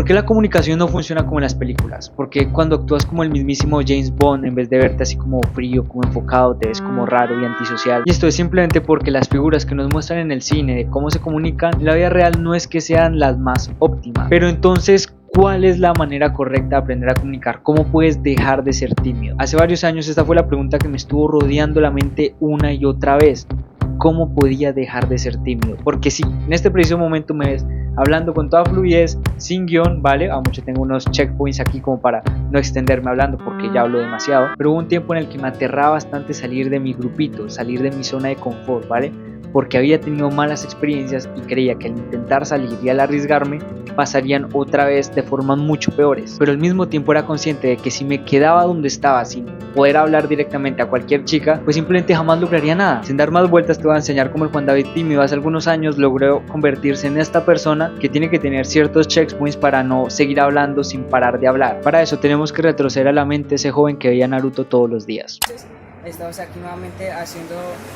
¿Por qué la comunicación no funciona como en las películas? Porque cuando actúas como el mismísimo James Bond, en vez de verte así como frío, como enfocado, te ves como raro y antisocial. Y esto es simplemente porque las figuras que nos muestran en el cine de cómo se comunican, en la vida real no es que sean las más óptimas. Pero entonces, ¿cuál es la manera correcta de aprender a comunicar? ¿Cómo puedes dejar de ser tímido? Hace varios años esta fue la pregunta que me estuvo rodeando la mente una y otra vez. ¿Cómo podía dejar de ser tímido? Porque sí, en este preciso momento me ves hablando con toda fluidez, sin guión, ¿vale? A mucho tengo unos checkpoints aquí como para no extenderme hablando porque ya hablo demasiado. Pero hubo un tiempo en el que me aterraba bastante salir de mi grupito, salir de mi zona de confort, ¿vale? Porque había tenido malas experiencias y creía que al intentar salir y al arriesgarme pasarían otra vez de formas mucho peores. Pero al mismo tiempo era consciente de que si me quedaba donde estaba sin poder hablar directamente a cualquier chica, pues simplemente jamás lograría nada. Sin dar más vueltas te voy a enseñar cómo el Juan David tímido hace algunos años logró convertirse en esta persona que tiene que tener ciertos checkpoints para no seguir hablando sin parar de hablar. Para eso tenemos que retroceder a la mente ese joven que veía Naruto todos los días. Estamos aquí nuevamente haciendo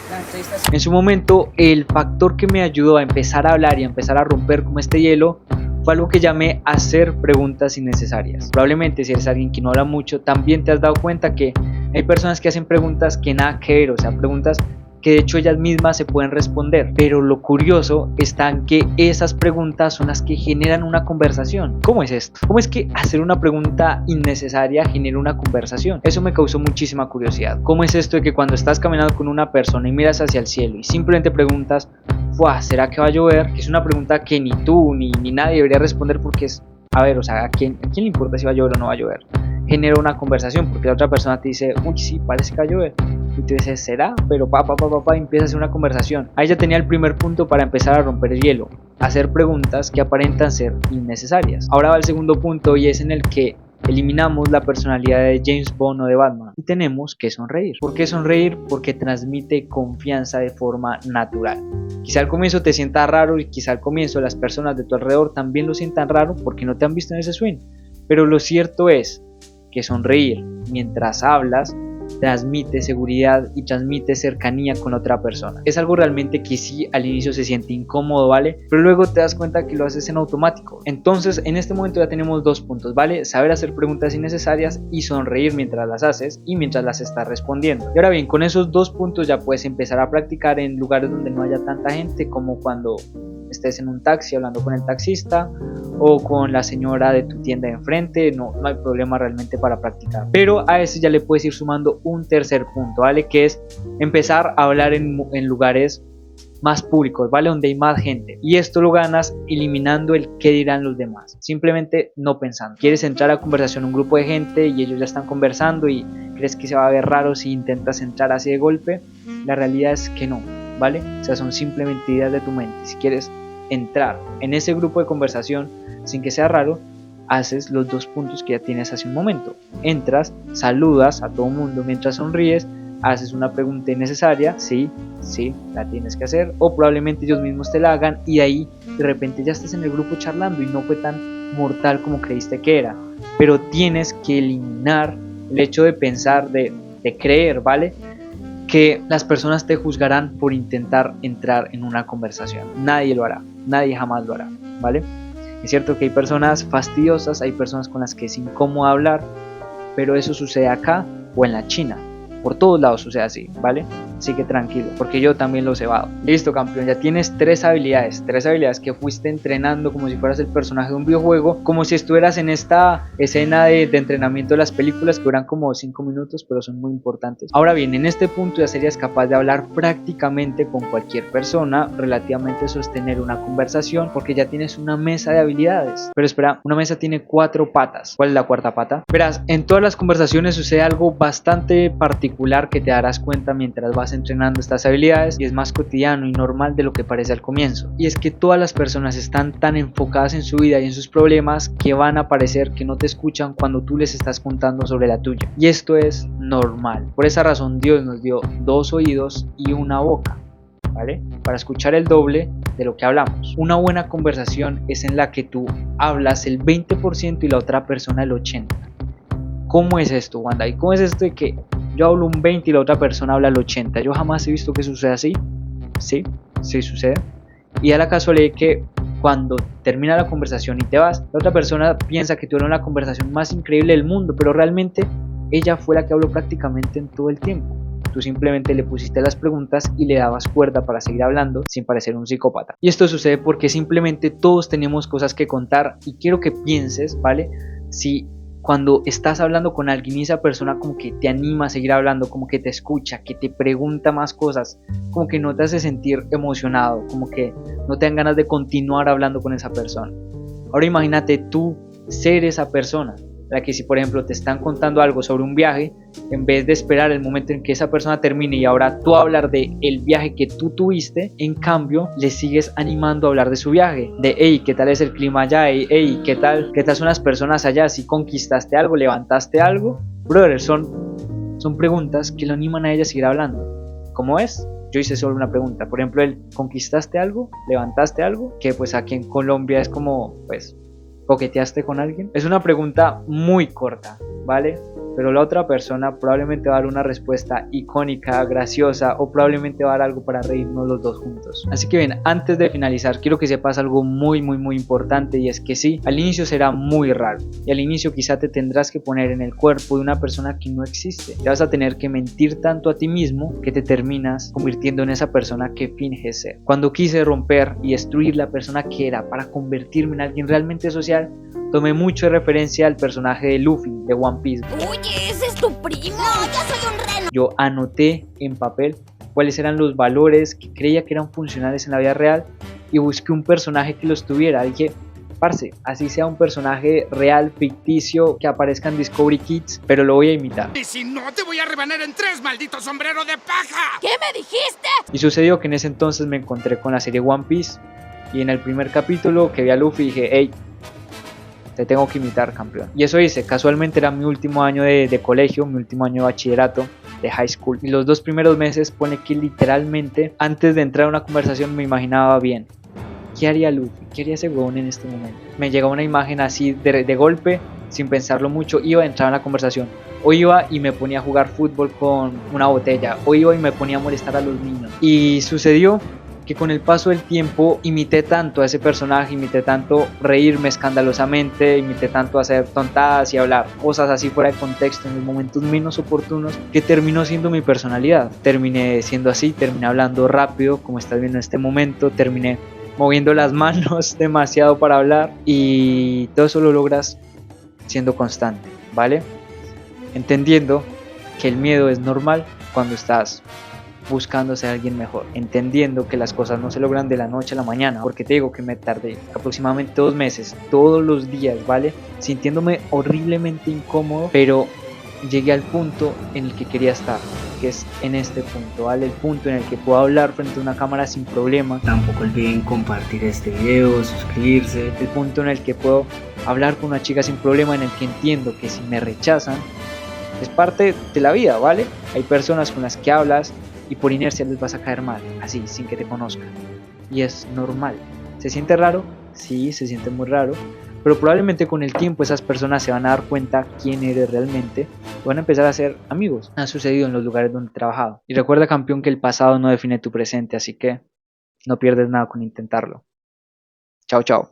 la entrevista. En su momento, el factor que me ayudó a empezar a hablar y a empezar a romper como este hielo fue algo que llamé hacer preguntas innecesarias. Probablemente si eres alguien que no habla mucho, también te has dado cuenta que hay personas que hacen preguntas que nada que ver, o sea, preguntas que de hecho ellas mismas se pueden responder, pero lo curioso está en que esas preguntas son las que generan una conversación. ¿Cómo es esto? ¿Cómo es que hacer una pregunta innecesaria genera una conversación? Eso me causó muchísima curiosidad. ¿Cómo es esto de que cuando estás caminando con una persona y miras hacia el cielo y simplemente preguntas, ¿será que va a llover? Que es una pregunta que ni tú ni nadie debería responder porque es, a ver, o sea, ¿a quién le importa si va a llover o no va a llover? Genera una conversación porque la otra persona te dice, uy, sí, parece que va a llover. Y tú dices, ¿será? Pero empieza a hacer una conversación. Ahí ya tenía el primer punto para empezar a romper el hielo. Hacer preguntas que aparentan ser innecesarias. Ahora va el segundo punto y es en el que eliminamos la personalidad de James Bond o de Batman y tenemos que sonreír. ¿Por qué sonreír? Porque transmite confianza de forma natural. Quizá al comienzo te sientas raro y quizá al comienzo las personas de tu alrededor también lo sientan raro porque no te han visto en ese swing. Pero lo cierto es que sonreír mientras hablas transmite seguridad y transmite cercanía con otra persona. Es algo realmente que sí al inicio se siente incómodo, ¿vale? Pero luego te das cuenta que lo haces en automático. Entonces en este momento ya tenemos dos puntos, ¿vale? Saber hacer preguntas innecesarias y sonreír mientras las haces y mientras las estás respondiendo. Y ahora bien, con esos dos puntos ya puedes empezar a practicar en lugares donde no haya tanta gente, como cuando estés en un taxi hablando con el taxista o con la señora de tu tienda de enfrente. No hay problema realmente para practicar, pero a ese ya le puedes ir sumando un tercer punto, ¿vale? Que es empezar a hablar en lugares más públicos, ¿vale? Donde hay más gente, y esto lo ganas eliminando el qué dirán los demás, simplemente no pensando. Quieres entrar a conversación en un grupo de gente y ellos ya están conversando y crees que se va a ver raro si intentas entrar así de golpe. La realidad es que no, ¿vale? O sea, son simplemente ideas de tu mente. Si quieres entrar en ese grupo de conversación sin que sea raro, haces los dos puntos que ya tienes hace un momento. Entras, saludas a todo mundo mientras sonríes, haces una pregunta innecesaria, sí, la tienes que hacer, o probablemente ellos mismos te la hagan y ahí de repente ya estás en el grupo charlando y no fue tan mortal como creíste que era. Pero tienes que eliminar el hecho de pensar, de creer, ¿vale? Que las personas te juzgarán por intentar entrar en una conversación. Nadie lo hará, nadie jamás lo hará, ¿vale? Es cierto que hay personas fastidiosas, hay personas con las que es incómodo hablar, pero eso sucede acá o en la China. Por todos lados sucede así, ¿vale? Así que tranquilo, porque yo también los he cebado. Listo, campeón, ya tienes tres habilidades que fuiste entrenando como si fueras el personaje de un videojuego, como si estuvieras en esta escena de entrenamiento de las películas que duran como 5 minutos, pero son muy importantes. Ahora bien, en este punto ya serías capaz de hablar prácticamente con cualquier persona, relativamente sostener una conversación, porque ya tienes una mesa de habilidades. Pero espera, una mesa tiene 4 patas. ¿Cuál es la cuarta pata? Verás, en todas las conversaciones sucede algo bastante particular que te darás cuenta mientras vas entrenando estas habilidades, y es más cotidiano y normal de lo que parece al comienzo, y es que todas las personas están tan enfocadas en su vida y en sus problemas que van a parecer que no te escuchan cuando tú les estás contando sobre la tuya, y esto es normal. Por esa razón Dios nos dio 2 oídos y una boca, ¿vale? Para escuchar el doble de lo que hablamos. Una buena conversación es en la que tú hablas el 20% y la otra persona el 80%. ¿Cómo es esto, Wanda? ¿Y cómo es esto de que yo hablo un 20 y la otra persona habla el 80%? Yo jamás he visto que suceda así. Sí sucede. Y da la casualidad que cuando termina la conversación y te vas, la otra persona piensa que tuvieron la conversación más increíble del mundo, pero realmente ella fue la que habló prácticamente en todo el tiempo. Tú simplemente le pusiste las preguntas y le dabas cuerda para seguir hablando sin parecer un psicópata. Y esto sucede porque simplemente todos tenemos cosas que contar, y quiero que pienses, ¿vale? Si cuando estás hablando con alguien y esa persona como que te anima a seguir hablando, como que te escucha, que te pregunta más cosas, como que no te hace sentir emocionado, como que no te dan ganas de continuar hablando con esa persona. Ahora imagínate tú ser esa persona, la que si por ejemplo te están contando algo sobre un viaje, en vez de esperar el momento en que esa persona termine y ahora tú hablar de el viaje que tú tuviste, en cambio le sigues animando a hablar de su viaje, de hey, ¿qué tal es el clima allá? Hey, ¿qué tal son las personas allá? ¿Si conquistaste algo? ¿Levantaste algo? Brother, son preguntas que lo animan a ella a seguir hablando. ¿Cómo es? Yo hice solo una pregunta, por ejemplo, ¿conquistaste algo? ¿Levantaste algo? Que pues aquí en Colombia es como, pues, ¿coqueteaste con alguien? Es una pregunta muy corta, ¿vale? Pero la otra persona probablemente va a dar una respuesta icónica, graciosa, o probablemente va a dar algo para reírnos los dos juntos. Así que bien, antes de finalizar, quiero que sepas algo muy importante, y es que sí, al inicio será muy raro, y al inicio quizá te tendrás que poner en el cuerpo de una persona que no existe. Te vas a tener que mentir tanto a ti mismo que te terminas convirtiendo en esa persona que finges ser. Cuando quise romper y destruir la persona que era para convertirme en alguien realmente social, tomé mucho de referencia al personaje de Luffy de One Piece. Oye, ¿ese es tu primo? No, yo soy un reno. Yo anoté en papel cuáles eran los valores que creía que eran funcionales en la vida real y busqué un personaje que los tuviera. Dije, parce, así sea un personaje real, ficticio, que aparezca en Discovery Kids, pero lo voy a imitar. Y si no, te voy a rebanar en 3, maldito sombrero de paja. ¿Qué me dijiste? Y sucedió que en ese entonces me encontré con la serie One Piece, y en el primer capítulo que vi a Luffy dije, hey, te tengo que imitar, campeón. Y eso hice. Casualmente era mi último año de colegio, mi último año de bachillerato, de high school. Y los 2 primeros meses, pone que literalmente antes de entrar a una conversación me imaginaba bien, ¿qué haría Luffy? ¿Qué haría ese huevón en este momento? Me llegaba una imagen así de golpe, sin pensarlo mucho, iba a entrar en la conversación. O iba y me ponía a jugar fútbol con una botella. O iba y me ponía a molestar a los niños. Y sucedió que con el paso del tiempo imité tanto a ese personaje, imité tanto reírme escandalosamente, imité tanto hacer tontadas y hablar cosas así fuera de contexto en los momentos menos oportunos, que terminó siendo mi personalidad. Terminé siendo así, terminé hablando rápido, como estás viendo en este momento, terminé moviendo las manos demasiado para hablar, y todo eso lo logras siendo constante, ¿vale? Entendiendo que el miedo es normal cuando estás buscando ser alguien mejor, entendiendo que las cosas no se logran de la noche a la mañana, porque te digo que me tardé aproximadamente 2 meses, todos los días, ¿vale? Sintiéndome horriblemente incómodo, pero llegué al punto en el que quería estar, que es en este punto, ¿vale? El punto en el que puedo hablar frente a una cámara sin problema. Tampoco olviden compartir este video, suscribirse. El punto en el que puedo hablar con una chica sin problema, en el que entiendo que si me rechazan, es parte de la vida, ¿vale? Hay personas con las que hablas y por inercia les vas a caer mal, así, sin que te conozcan. Y es normal. ¿Se siente raro? Sí, se siente muy raro. Pero probablemente con el tiempo esas personas se van a dar cuenta quién eres realmente y van a empezar a ser amigos. Ha sucedido en los lugares donde he trabajado. Y recuerda, campeón, que el pasado no define tu presente, así que no pierdes nada con intentarlo. Chao, chao.